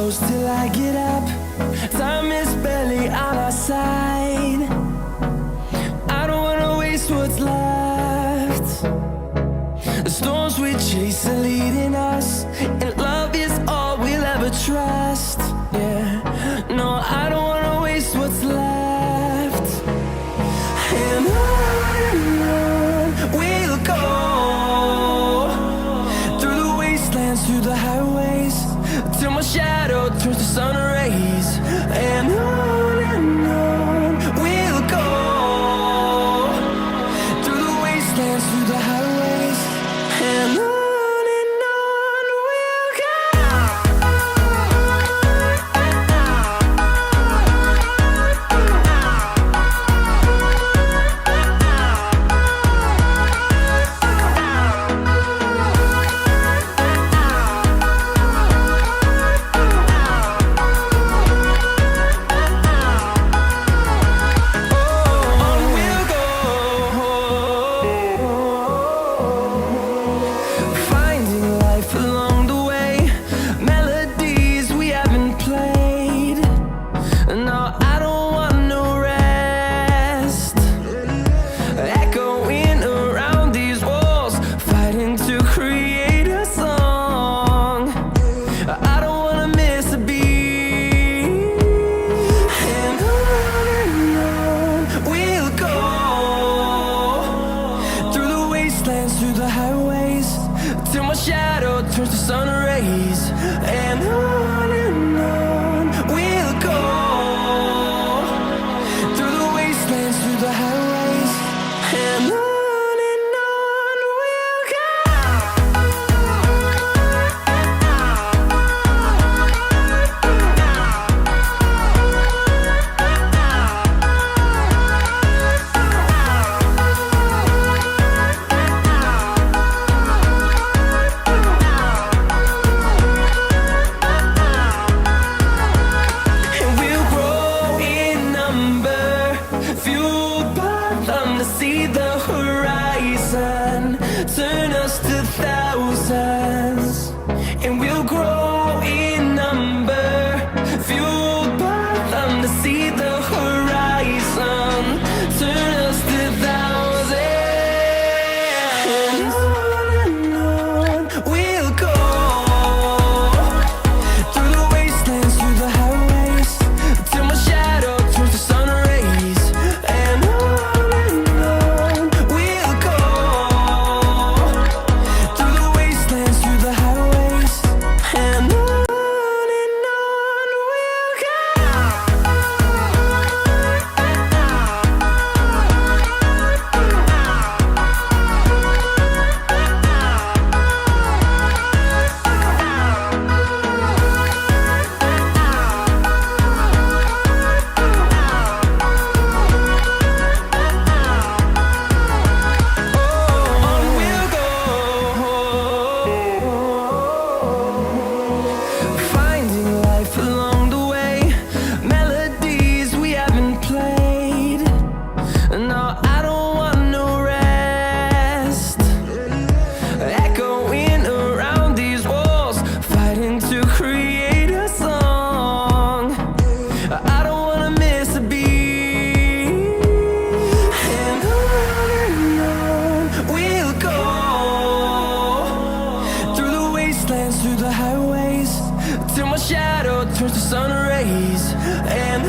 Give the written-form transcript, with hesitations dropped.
close till I get up. Time is barely on our side. I don't wanna waste what's left. The storms we chase are leading us, and love is all we'll ever trust. Yeah, no, I don't wanna waste what's left. And on we'll go, through the wastelands, through the highways, till my shadow turns to sun rays. And on we'll go, through the wastelands, through the highways, and on. Through the highways, till my shadow turns to sun rays. And on we'll go, through the wastelands, through the highways, and on. See the horizon turn us to thousands, and we'll grow in number, fueled by them to see the horizon turn us to thousands. And on we'll go, through the wastelands, through the highways, till my shadow turns to sun rays. And through the highways, till my shadow turns to sun rays. And